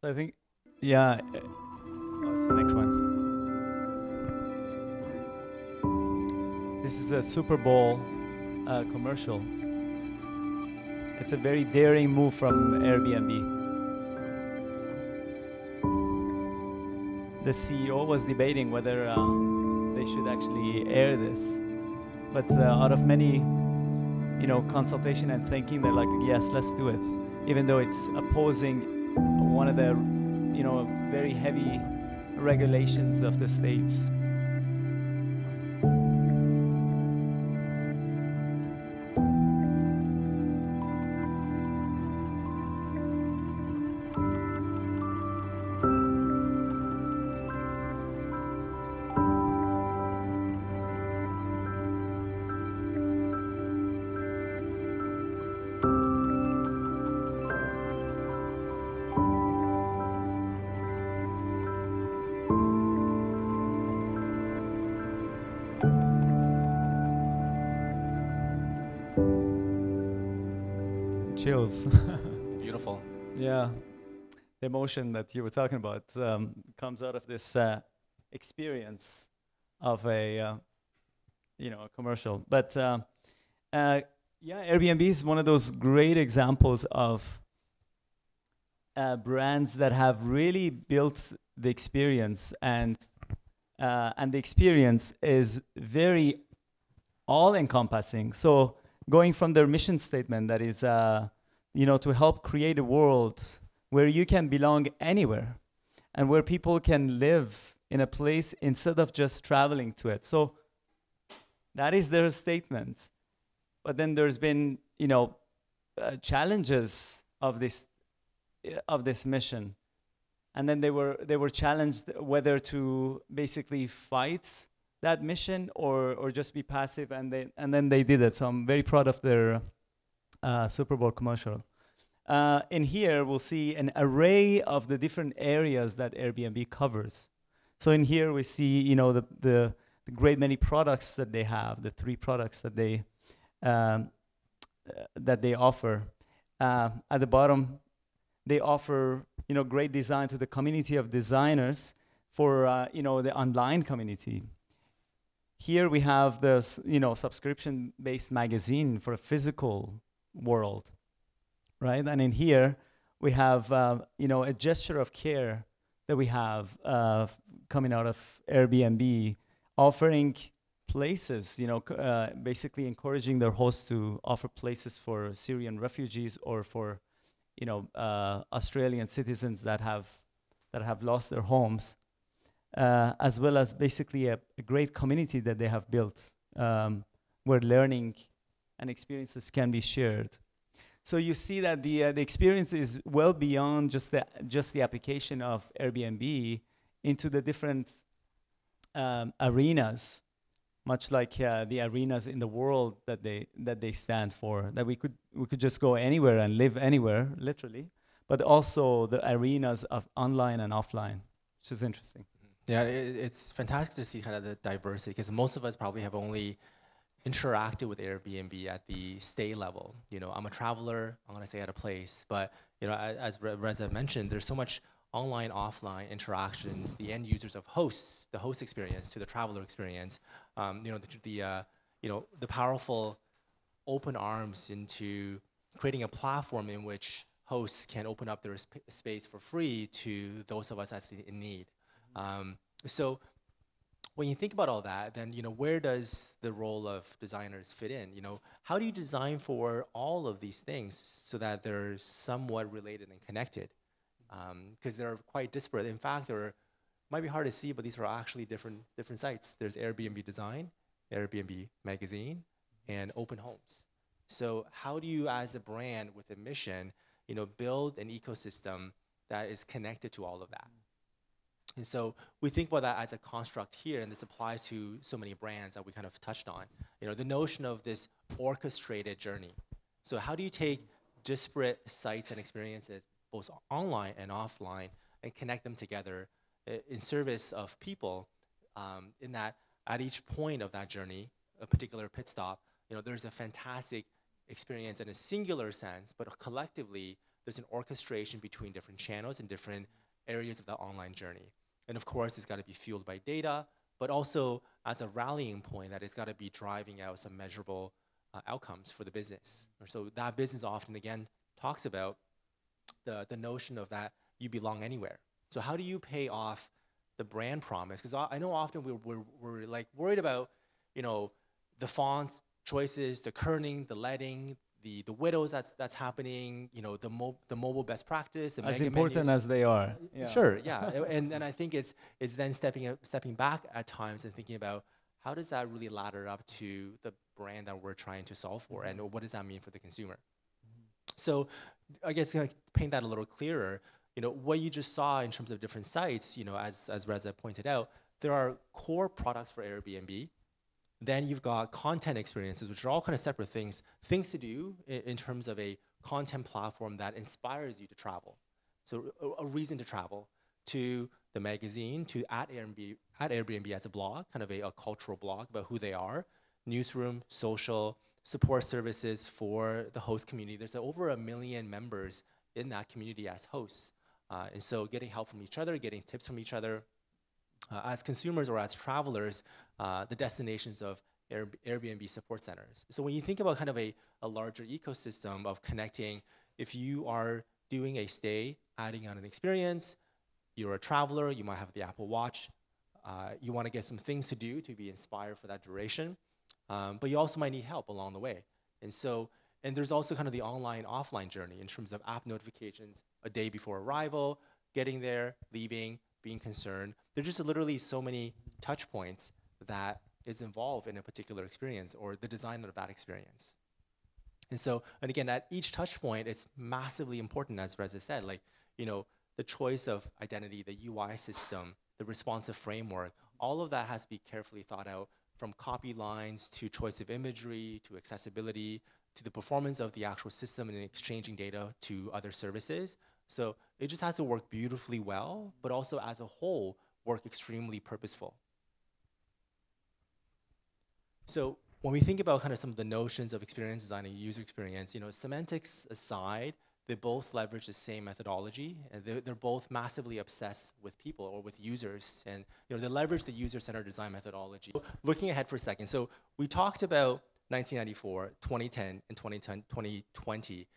So I think, yeah, what's the next one? This is a Super Bowl commercial. It's a very daring move from Airbnb. The CEO was debating whether they should actually air this, but out of many, consultation and thinking, they're like, yes, let's do it, even though it's opposing one of the, very heavy regulations of the states. Chills. Beautiful. Yeah, the emotion that you were talking about comes out of this experience of a a commercial. But yeah, Airbnb is one of those great examples of brands that have really built the experience, and the experience is very all-encompassing. So going from their mission statement, that is, to help create a world where you can belong anywhere and where people can live in a place instead of just traveling to it. So that is their statement. But then there's been, challenges of this mission. And then they were challenged whether to basically fight that mission or just be passive, and then they did it. So I'm very proud of their Super Bowl commercial. In here, we'll see an array of the different areas that Airbnb covers. So in here, we see the great many products that they have, the 3 products that they offer. At the bottom, they offer great design to the community of designers for the online community. Here we have the subscription-based magazine for a physical world, right? And in here we have a gesture of care that we have coming out of Airbnb, offering places, basically encouraging their hosts to offer places for Syrian refugees or for Australian citizens that have lost their homes. As well as basically a great community that they have built, where learning and experiences can be shared. So you see that the experience is well beyond just the application of Airbnb into the different arenas, much like the arenas in the world that they stand for. That we could just go anywhere and live anywhere, literally, but also the arenas of online and offline, which is interesting. Yeah, it's fantastic to see kind of the diversity, because most of us probably have only interacted with Airbnb at the stay level. I'm a traveler, I'm gonna stay at a place, but as Reza mentioned, there's so much online, offline interactions, the end users of hosts, the host experience to the traveler experience, the powerful open arms into creating a platform in which hosts can open up their space for free to those of us that's in need. So when you think about all that, then where does the role of designers fit in? How do you design for all of these things so that they're somewhat related and connected? Because they're quite disparate. In fact, might be hard to see, but these are actually different sites. There's Airbnb Design, Airbnb Magazine, and Open Homes. So how do you, as a brand with a mission, build an ecosystem that is connected to all of that? And so we think about that as a construct here, and this applies to so many brands that we kind of touched on. The notion of this orchestrated journey. So how do you take disparate sites and experiences, both online and offline, and connect them together in service of people, in that at each point of that journey, a particular pit stop, there's a fantastic experience in a singular sense, but collectively, there's an orchestration between different channels and different areas of the online journey. And of course, it's got to be fueled by data, but also as a rallying point that it's got to be driving out some measurable outcomes for the business. So that business often, again, talks about the notion of that you belong anywhere. So how do you pay off the brand promise? Because I know often we're like worried about, the font choices, the kerning, the leading, the widows that's happening, the mobile best practice, the as mega important menus. as they are. Yeah. Sure, yeah, and I think it's then stepping back at times and thinking about how does that really ladder up to the brand that we're trying to solve for, and what does that mean for the consumer? So I guess to paint that a little clearer, what you just saw in terms of different sites, as Reza pointed out, there are core products for Airbnb. Then you've got content experiences, which are all kind of separate things to do in terms of a content platform that inspires you to travel. So a reason to travel, to the magazine, to at Airbnb as a blog, kind of a cultural blog about who they are, newsroom, social, support services for the host community. There's over 1 million members in that community as hosts. And so getting help from each other, getting tips from each other, as consumers or as travelers, the destinations of Airbnb support centers. So when you think about kind of a larger ecosystem of connecting, if you are doing a stay, adding on an experience, you're a traveler, you might have the Apple Watch, you want to get some things to do to be inspired for that duration, but you also might need help along the way. And there's also kind of the online, offline journey in terms of app notifications a day before arrival, getting there, leaving, being concerned. There's just literally so many touch points that is involved in a particular experience or the design of that experience. And again, at each touch point, it's massively important, as Reza said, like, the choice of identity, the UI system, the responsive framework, all of that has to be carefully thought out, from copy lines to choice of imagery, to accessibility, to the performance of the actual system and exchanging data to other services. So it just has to work beautifully well, but also as a whole, work extremely purposeful. So when we think about kind of some of the notions of experience design and user experience, semantics aside, they both leverage the same methodology, and they're both massively obsessed with people or with users, and they leverage the user-centered design methodology. Looking ahead for a second, so we talked about 1994, 2010, and 2020.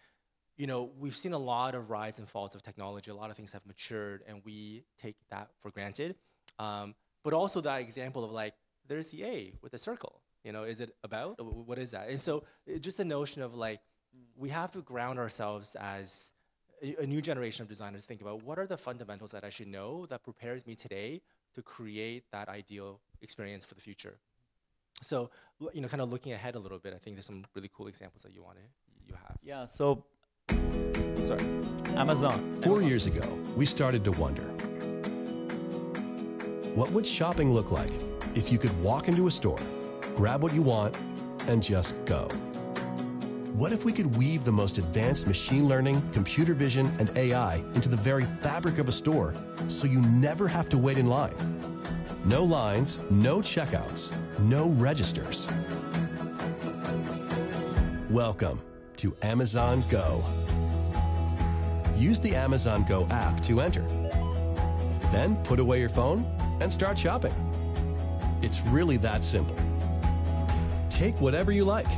We've seen a lot of rise and falls of technology. A lot of things have matured, and we take that for granted. But also that example of like, there's the A with the circle. Is it about? What is that? And so just the notion of like, we have to ground ourselves as a new generation of designers, think about what are the fundamentals that I should know that prepares me today to create that ideal experience for the future. So, kind of looking ahead a little bit, I think there's some really cool examples that you have. Yeah, so, sorry, Amazon. 4 years ago, we started to wonder, what would shopping look like if you could walk into a store, grab what you want, and just go? What if we could weave the most advanced machine learning, computer vision, and AI into the very fabric of a store so you never have to wait in line? No lines, no checkouts, no registers. Welcome to Amazon Go. Use the Amazon Go app to enter. Then put away your phone and start shopping. It's really that simple. Take whatever you like.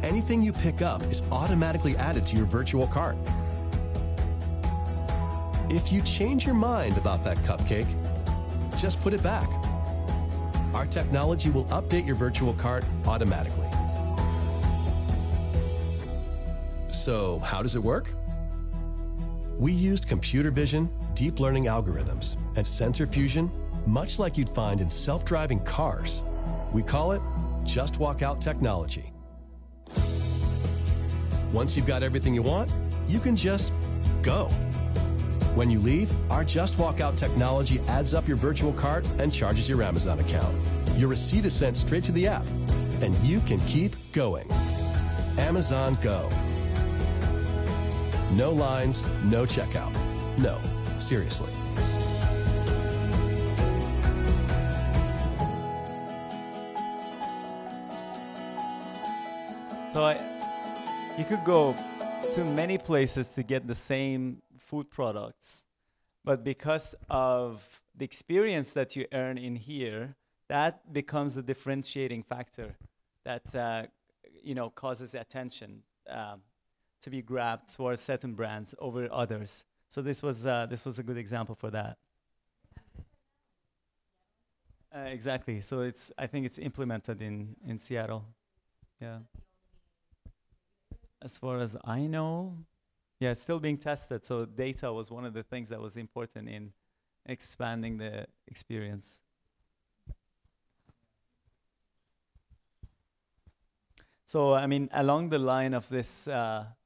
Anything you pick up is automatically added to your virtual cart. If you change your mind about that cupcake, just put it back. Our technology will update your virtual cart automatically. So, how does it work? We used computer vision, deep learning algorithms, and sensor fusion, much like you'd find in self-driving cars. We call it Just Walk Out technology. Once you've got everything you want, you can just go. When you leave, our Just Walk Out technology adds up your virtual cart and charges your Amazon account. Your receipt is sent straight to the app, and you can keep going. Amazon Go. No lines, no checkout. No, seriously. So you could go to many places to get the same food products, but because of the experience that you earn in here, that becomes the differentiating factor that causes attention to be grabbed towards certain brands over others. So this was a good example for that. Exactly. So I think it's implemented in Seattle. Yeah. As far as I know, yeah, it's still being tested. So data was one of the things that was important in expanding the experience. So, I mean, along the line of this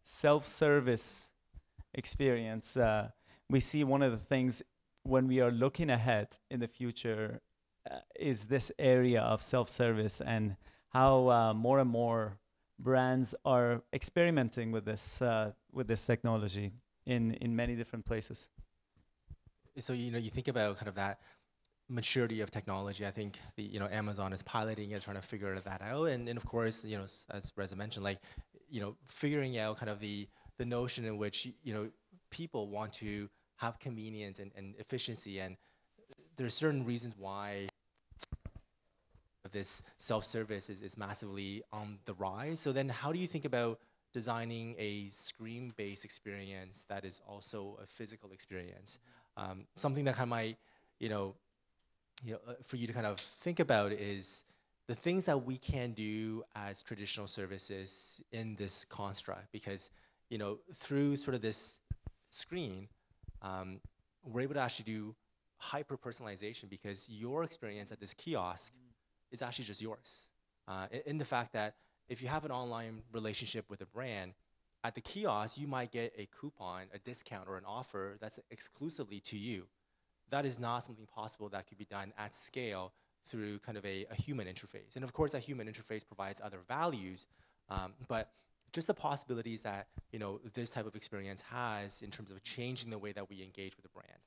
self-service experience, we see one of the things when we are looking ahead in the future is this area of self-service and how more and more brands are experimenting with this technology in many different places. so you think about kind of that maturity of technology. I think Amazon is piloting it, trying to figure that out, and of course, as Reza mentioned, like, figuring out kind of the notion in which people want to have convenience and efficiency, and there's certain reasons why this self-service is massively on the rise. So then how do you think about designing a screen-based experience that is also a physical experience? Something that kind of might, for you to kind of think about is the things that we can do as traditional services in this construct, because through sort of this screen, we're able to actually do hyper-personalization, because your experience at this kiosk is actually just yours. In the fact that if you have an online relationship with a brand, at the kiosk, you might get a coupon, a discount, or an offer that's exclusively to you. That is not something possible that could be done at scale through kind of a human interface. And of course, that human interface provides other values, but just the possibilities that this type of experience has in terms of changing the way that we engage with a brand.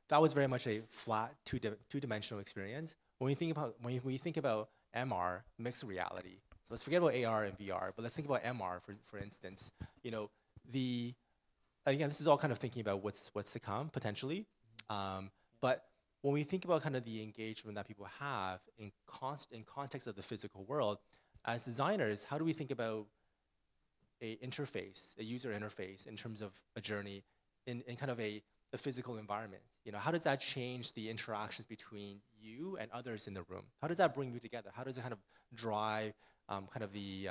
That was very much a flat, two-dimensional experience. When we think about MR, mixed reality, so let's forget about AR and VR, but let's think about MR for instance. Again, this is all kind of thinking about what's to come potentially, but when we think about kind of the engagement that people have in context of the physical world, as designers, how do we think about a interface, a user interface in terms of a journey in kind of a physical environment? How does that change the interactions between you and others in the room? How does that bring you together? How does it kind of drive kind of the,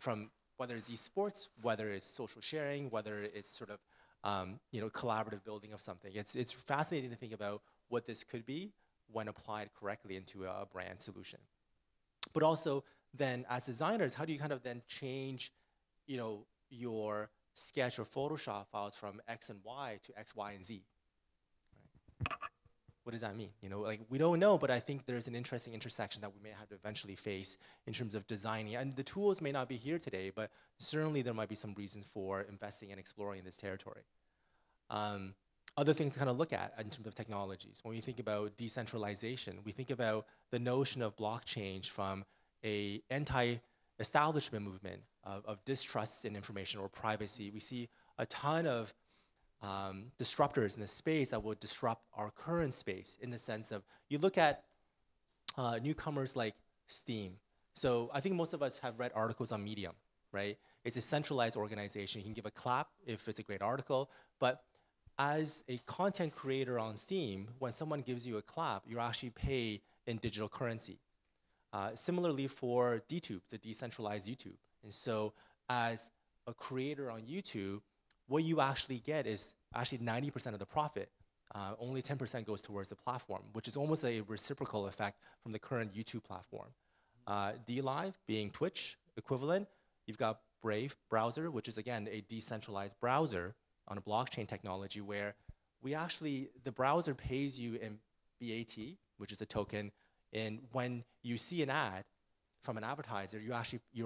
from whether it's esports, whether it's social sharing, whether it's sort of, collaborative building of something. It's fascinating to think about what this could be when applied correctly into a brand solution. But also then as designers, how do you kind of then change, your Sketch or Photoshop files from X and Y to X, Y, and Z? Right? What does that mean? Like, we don't know, but I think there's an interesting intersection that we may have to eventually face in terms of designing. And the tools may not be here today, but certainly there might be some reasons for investing and exploring this territory. Other things to kind of look at in terms of technologies. When we think about decentralization, we think about the notion of blockchain from a anti-establishment movement of distrust in information or privacy. We see a ton of disruptors in the space that will disrupt our current space, in the sense of, you look at newcomers like Steam. So I think most of us have read articles on Medium, right? It's a centralized organization. You can give a clap if it's a great article, but as a content creator on Steam, when someone gives you a clap, you actually pay in digital currency. Similarly for DTube, the decentralized YouTube. And so as a creator on YouTube, what you actually get is actually 90% of the profit. Only 10% goes towards the platform, which is almost a reciprocal effect from the current YouTube platform. DLive being Twitch equivalent, you've got Brave browser, which is again a decentralized browser on a blockchain technology, where the browser pays you in BAT, which is a token, and when you see an ad from an advertiser, you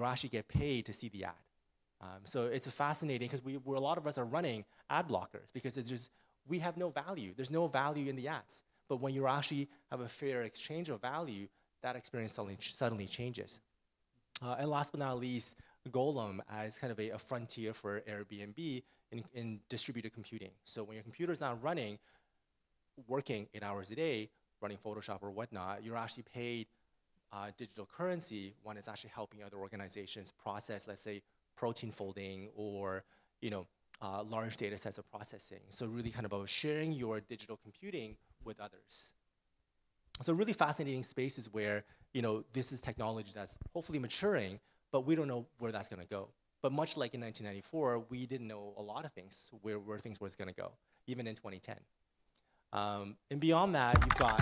actually get paid to see the ad. So it's fascinating, because a lot of us are running ad blockers because we have no value. There's no value in the ads. But when you actually have a fair exchange of value, that experience suddenly changes. And last but not least, Golem as kind of a frontier for Airbnb in distributed computing. So when your computer's not running, working 8 hours a day, running Photoshop or whatnot, you're actually paid digital currency when it's actually helping other organizations process, let's say, protein folding or large data sets of processing. So really kind of about sharing your digital computing with others. So really fascinating spaces where this is technology that's hopefully maturing, but we don't know where that's going to go. But much like in 1994, we didn't know a lot of things, where things was going to go, even in 2010. And beyond that, you've got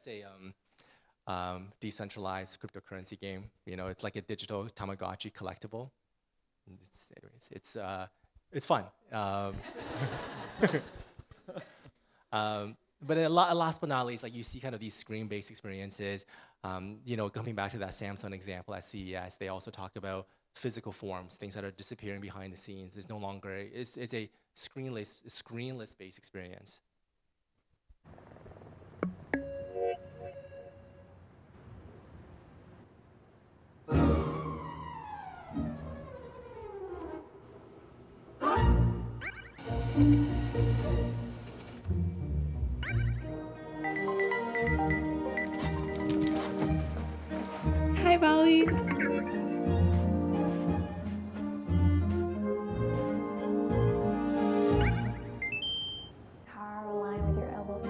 it's a decentralized cryptocurrency game. You know, it's like a digital Tamagotchi collectible. It's fun. But last but not least, like you see kind of these screen-based experiences. You know, coming back to that Samsung example at CES, they also talk about physical forms, things that are disappearing behind the scenes. There's no longer, it's a screenless based experience. Hi, Bali. Power line with your elbows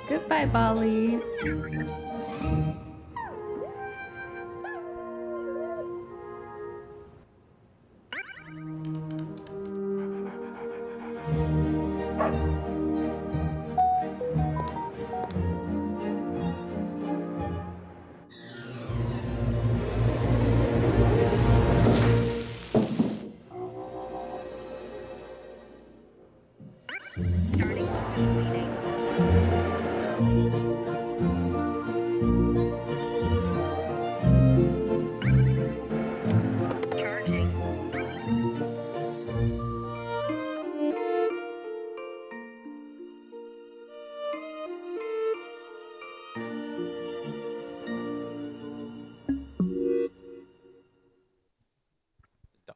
Goodbye, Bali.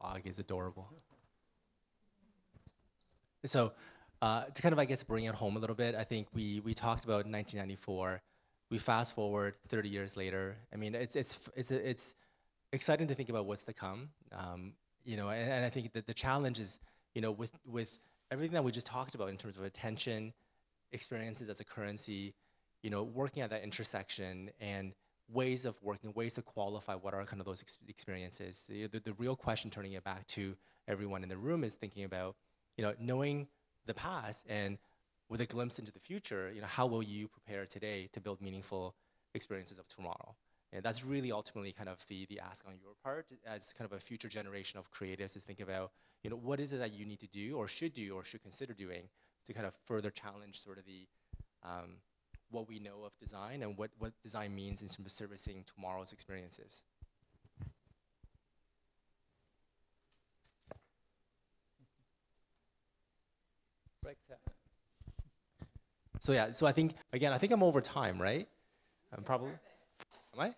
Dog is adorable. So to kind of, I guess, bring it home a little bit, I think we talked about 1994. We fast forward 30 years later. I mean, it's exciting to think about what's to come. You know, and I think that the challenge is, you know, with everything that we just talked about in terms of attention, experiences as a currency, you know, working at that intersection and ways of working, ways to qualify what are kind of those experiences. The real question, turning it back to everyone in the room, is thinking about, you know, knowing the past and with a glimpse into the future, you know, how will you prepare today to build meaningful experiences of tomorrow? And that's really ultimately kind of the ask on your part as kind of a future generation of creatives to think about, you know, what is it that you need to do or should consider doing to kind of further challenge sort of the what we know of design and what design means in terms of servicing tomorrow's experiences. Break time. So yeah, so I think, again, I think I'm over time, right? I'm probably, am I?